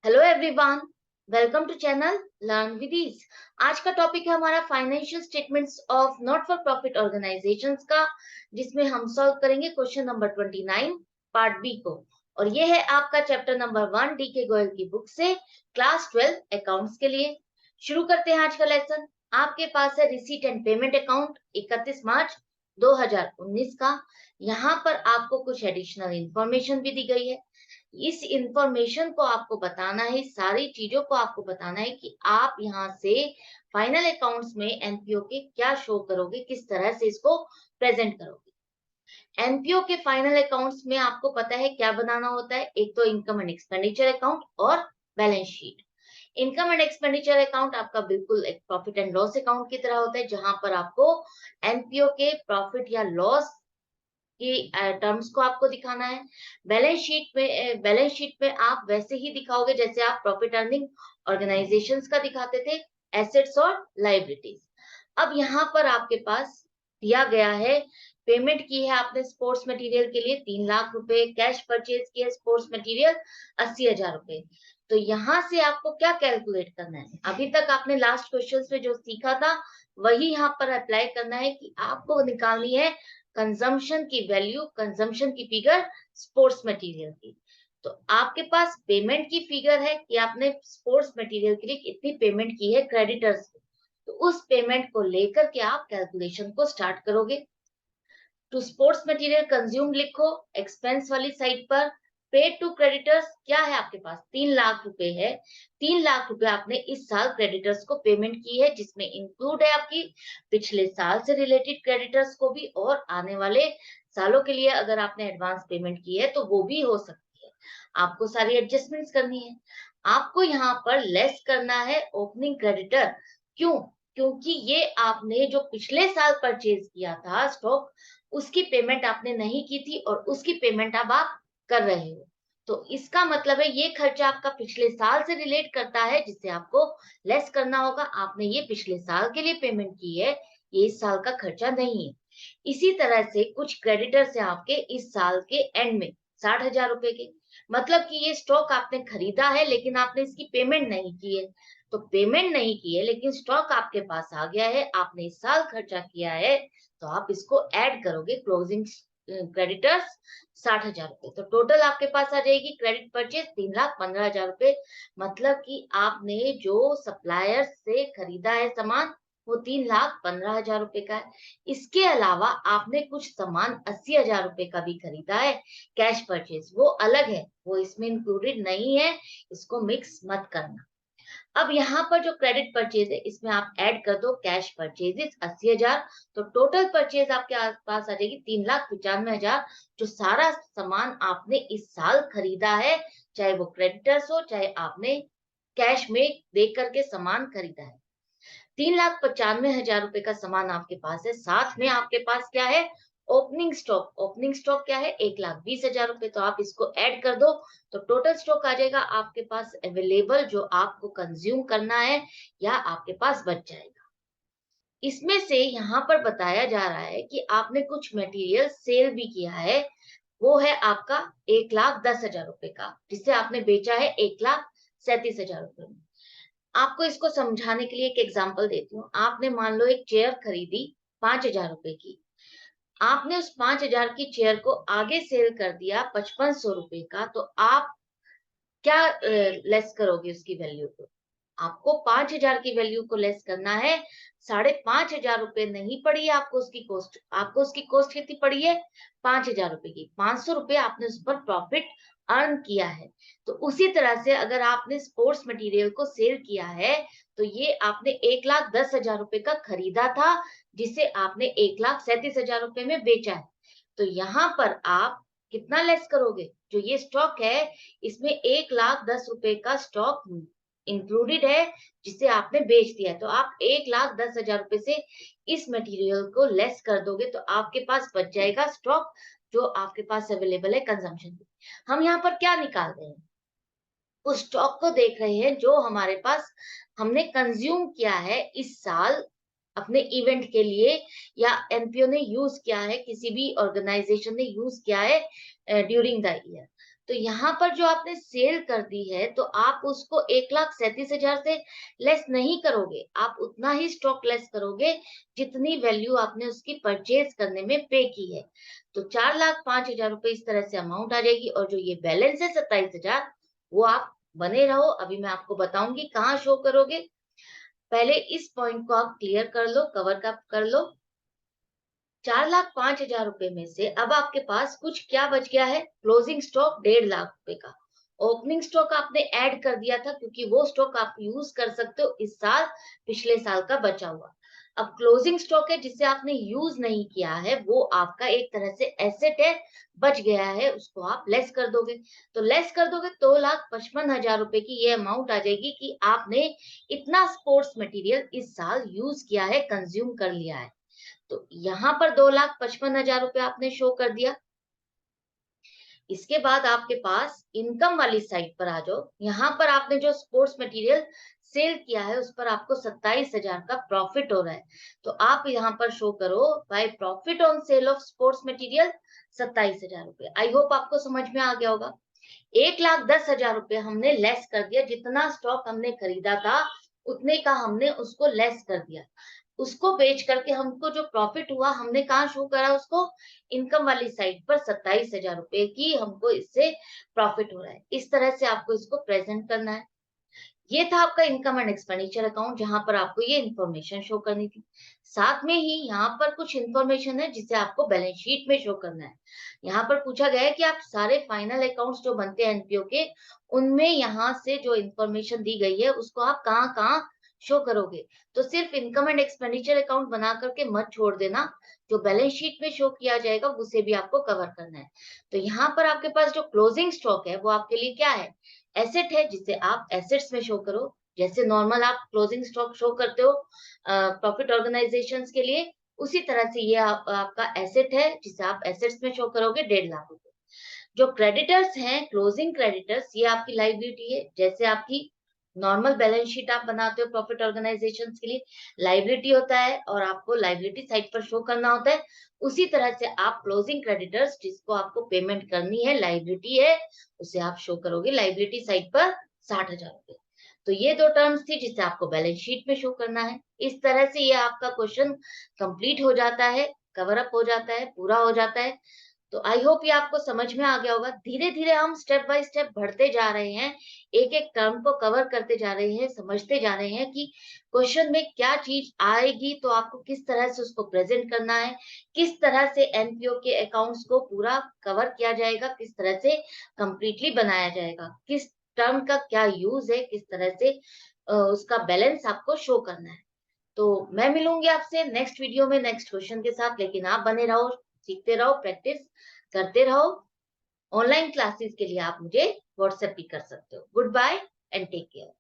Hello everyone, welcome to channel learn with ease. आज का topic है हमारा financial statements of not for profit organisations का, जिसमें हम सॉल्व करेंगे क्वेश्चन नंबर 29 पार्ट बी को। और ये है आपका चैप्टर नंबर 1 डी के गोयल की बुक से, क्लास 12 अकाउंट्स के लिए। शुरू करते हैं आज का लेसन। आपके पास है रिसीट एंड पेमेंट अकाउंट 31 मार्च 2019 का। यहाँ पर आपको कुछ एडिशनल इंफॉर्मेशन भी दी गई है। इस इंफॉर्मेशन को आपको बताना है, सारी चीजों को आपको बताना है कि आप यहाँ से फाइनल अकाउंट्स में एनपीओ के क्या शो करोगे, किस तरह से इसको प्रेजेंट करोगे। एनपीओ के फाइनल अकाउंट्स में आपको पता है क्या बनाना होता है। एक तो इनकम एंड एक्सपेंडिचर अकाउंट और balance sheet. Income and expenditure account आपका बिल्कुल एक प्रॉफिट एंड लॉस अकाउंट की तरह होता है, जहां पर आपको एनपीओ के प्रॉफिट या लॉस कि टर्म्स को आपको दिखाना है। बैलेंस शीट में आप वैसे ही दिखाओगे जैसे आप प्रॉफिट अर्निंग ऑर्गेनाइजेशंस का दिखाते थे, एसेट्स और लायबिलिटीज। अब यहाँ पर आपके पास दिया गया है, पेमेंट की है आपने स्पोर्ट्स मटेरियल के लिए 3 लाख रुपए, कैश परचेज की है स्पोर्ट्स मटेरियल 80,000 रुपए। तो यहाँ से आपको क्या कैलकुलेट करना है, अभी तक आपने लास्ट क्वेश्चन में जो सीखा था वही यहाँ पर अप्लाई करना है कि आपको निकालनी है कंजम्पशन की वैल्यू, कंजम्पशन की फिगर स्पोर्ट्स मटेरियल की। तो आपके पास पेमेंट की फिगर है कि आपने स्पोर्ट्स मटेरियल के लिए कितनी पेमेंट की है क्रेडिटर्स को। तो उस पेमेंट को लेकर के आप कैलकुलेशन को स्टार्ट करोगे। टू स्पोर्ट्स मटेरियल कंज्यूम लिखो एक्सपेंस वाली साइड पर। पेड टू क्रेडिटर्स क्या है आपके पास, 3 लाख रुपए है। 3 लाख रुपए आपने इस साल क्रेडिटर्स को पेमेंट की है, जिसमें इंक्लूड है आपकी पिछले साल से रिलेटेड क्रेडिटर्स को भी, और आने वाले सालों के लिए अगर आपने एडवांस पेमेंट की है तो वो भी हो सकती है। आपको सारी एडजस्टमेंट्स करनी है। आपको यहाँ पर लेस करना है ओपनिंग क्रेडिटर। क्यों? क्योंकि ये आपने जो पिछले साल परचेज किया था स्टॉक, उसकी पेमेंट आपने नहीं की थी और उसकी पेमेंट अब आप कर रहे हो। तो इसका मतलब है ये खर्चा आपका पिछले साल से रिलेट करता है, जिससे आपको लेस करना होगा। आपने ये पिछले साल के लिए पेमेंट की है, ये इस साल का खर्चा नहीं है। इसी तरह से कुछ क्रेडिटर्स है आपके इस साल के एंड में 60,000 रुपए के। मतलब कि ये स्टॉक आपने खरीदा है लेकिन आपने इसकी पेमेंट नहीं की है। तो पेमेंट नहीं की है लेकिन स्टॉक आपके पास आ गया है, आपने इस साल खर्चा किया है, तो आप इसको ऐड करोगे क्लोजिंग क्रेडिटर्स 60,000 रुपए। तो टोटल आपके पास आ जाएगी क्रेडिट परचेज 3,15,000 रुपए। मतलब कि आपने जो सप्लायर से खरीदा है सामान, वो 3,15,000 रुपए का है। इसके अलावा आपने कुछ सामान 80,000 रुपए का भी खरीदा है कैश परचेज, वो अलग है, वो इसमें इंक्लूडेड नहीं है, इसको मिक्स मत करना। अब यहाँ पर जो क्रेडिट परचेज है इसमें आप ऐड कर दो कैश परचेजेस 80,000। तो टोटल परचेज आपके पास आ जाएगी 3,95,000। जो सारा सामान आपने इस साल खरीदा है, चाहे वो क्रेडिटर्स हो चाहे आपने कैश में दे करके सामान खरीदा है, 3,95,000 रुपए का सामान आपके पास है। साथ में आपके पास क्या है, ओपनिंग स्टॉक। ओपनिंग स्टॉक क्या है, 1,20,000 रुपए। तो आप इसको ऐड कर दो, तो टोटल स्टॉक आ जाएगा आपके पास अवेलेबल, जो आपको कंज्यूम करना है या आपके पास बच जाएगा। इसमें से यहाँ पर बताया जा रहा है कि आपने कुछ मटेरियल सेल भी किया है, वो है आपका 1,10,000 रुपए का, जिसे आपने बेचा है 1,37,000 रुपए में। आपको इसको समझाने के लिए एक एग्जांपल देती हूँ। आपने मान लो एक चेयर खरीदी 5,000 रुपए की। आपने उस 5,000 की चेयर को आगे सेल कर दिया 5,500 रुपए का। तो आप क्या लेस करोगे उसकी वैल्यू को? आपको 5,000 की वैल्यू को लेस करना है। 5,500 रुपए नहीं पड़ी है आपको उसकी कॉस्ट। आपको उसकी कॉस्ट कितनी पड़ी है, 5,000 रुपए की। 500 रुपए आपने उस पर प्रॉफिट अर्न किया है। तो उसी तरह से अगर आपने स्पोर्ट्स मटेरियल को सेल किया है, तो ये आपने 1,10,000 रुपए का खरीदा था, जिसे आपने 1,37,000 रुपए में बेचा है। तो यहाँ पर आप कितना लेस करोगे, जो ये स्टॉक है इसमें 1,10,000 रुपए का स्टॉक इंक्लूडेड है, जिसे आपने बेच दिया है। तो आप 1,10,000 रुपए से इस मटेरियल को लेस कर दोगे, तो आपके पास बच जाएगा स्टॉक, जो आपके पास अवेलेबल है कंजम्पशन। हम यहाँ पर क्या निकाल रहे हैं, उस स्टॉक को देख रहे हैं जो हमारे पास हमने कंज्यूम किया है इस साल अपने इवेंट के लिए, या एनपीओ ने यूज किया है, किसी भी ऑर्गेनाइजेशन ने यूज किया है ड्यूरिंग द ईयर। तो यहाँ पर जो आपने सेल कर दी है, तो आप उसको 1,37,000 से लेस नहीं करोगे, आप उतना ही स्टॉक लेस करोगे जितनी वैल्यू आपने उसकी परचेज करने में पे की है। तो 4,05,000 रुपए इस तरह से अमाउंट आ जाएगी, और जो ये बैलेंस है 27,000, वो आप बने रहो। अभी मैं आपको बताऊंगी कहाँ शो करोगे। पहले इस पॉइंट को आप क्लियर कर लो, कवर अप कर लो। 4,05,000 रुपए में से अब आपके पास कुछ क्या बच गया है? क्लोजिंग स्टॉक 1.5 लाख रुपए का। ओपनिंग स्टॉक आपने ऐड कर दिया था, क्योंकि वो स्टॉक आप यूज कर सकते हो इस साल, पिछले साल का बचा हुआ। अब क्लोजिंग स्टॉक है जिसे आपने यूज नहीं किया है, वो आपका एक तरह से एसेट है, बच गया है, उसको आप लेस कर दोगे। तो लेस कर दोगे 2,55,000 रुपए की ये अमाउंट आ जाएगी कि आपने इतना स्पोर्ट्स मटेरियल इस साल यूज किया है, कंज्यूम कर लिया है। तो यहाँ पर 2,55,000 रुपए आपने शो कर दिया। इसके बाद आपके पास इनकम वाली साइड पर आ जाओ। यहाँ पर आपने जो स्पोर्ट्स मटेरियल सेल किया है, उस पर आपको 27,000 का प्रॉफिट हो रहा है। तो आप यहाँ पर शो करो by profit on sale of sports material 27,000 रुपए। आई होप आपको समझ में आ गया होगा। 1,10,000 रुपए हमने लेस कर दिया, जितना स्टॉक हमने खरीदा था उतने का हमने उसको लेस कर दिया। उसको बेच करके हमको जो प्रॉफिट हुआ, हमने कहाँ शो करा उसको? इनकम वाली साइड पर 27,000 रुपए की हमको इससे प्रॉफिट हो रहा है। इस तरह से आपको इसको प्रेजेंट करना है। ये था आपका इनकम एंड एक्सपेंडिचर अकाउंट, जहां पर आपको ये इन्फॉर्मेशन शो करनी थी। साथ में ही यहाँ पर कुछ इन्फॉर्मेशन है जिसे आपको बैलेंस शीट में शो करना है। यहाँ पर पूछा गया है कि आप सारे फाइनल अकाउंट्स जो बनते हैं एनपीओ के, उनमें यहाँ से जो इन्फॉर्मेशन दी गई है उसको आप कहाँ कहाँ शो करोगे। तो सिर्फ इनकम एंड एक्सपेंडिचर अकाउंट बना करके मत छोड़ देना, जो बैलेंस शीट में शो किया जाएगा उसे भी आपको कवर करना है। तो यहाँ पर आपके पास जो क्लोजिंग स्टॉक है वो आपके लिए क्या है? एसेट है, जिसे आप एसेट्स में शो करो। जैसे नॉर्मल आप क्लोजिंग स्टॉक शो करते हो प्रॉफिट ऑर्गेनाइजेशंस के लिए, उसी तरह से ये आपका एसेट है जिसे आप एसेट्स में शो करोगे 1.5 लाख रुपए। जो क्रेडिटर्स हैं, क्लोजिंग क्रेडिटर्स, ये आपकी लाइबिलिटी है। जैसे आपकी नॉर्मल बैलेंस शीट आप बनाते हो प्रॉफिट ऑर्गेनाइजेशंस के लिए, लाइबिलिटी होता है और आपको लाइबिलिटी साइड पर शो करना होता है। उसी तरह से आप क्लोजिंग क्रेडिटर्स, जिसको आपको पेमेंट करनी है, लाइबिलिटी है, उसे आप शो करोगे लाइबिलिटी साइड पर 60,000 रुपए। तो ये दो टर्म्स थी जिसे आपको बैलेंस शीट में शो करना है। इस तरह से ये आपका क्वेश्चन कंप्लीट हो जाता है, कवर अप हो जाता है, पूरा हो जाता है। तो आई होप ये आपको समझ में आ गया होगा। धीरे धीरे हम स्टेप बाय स्टेप बढ़ते जा रहे हैं, एक एक टर्म को कवर करते जा रहे हैं, समझते जा रहे हैं कि क्वेश्चन में क्या चीज आएगी, तो आपको किस तरह से उसको प्रेजेंट करना है, किस तरह से एनपीओ के अकाउंट्स को पूरा कवर किया जाएगा, किस तरह से कंप्लीटली बनाया जाएगा, किस टर्म का क्या यूज है, किस तरह से उसका बैलेंस आपको शो करना है। तो मैं मिलूंगी आपसे नेक्स्ट वीडियो में नेक्स्ट क्वेश्चन के साथ, लेकिन आप बने रहो, सीखते रहो, प्रैक्टिस करते रहो। ऑनलाइन क्लासेस के लिए आप मुझे व्हाट्सएप भी कर सकते हो। Goodbye and take care.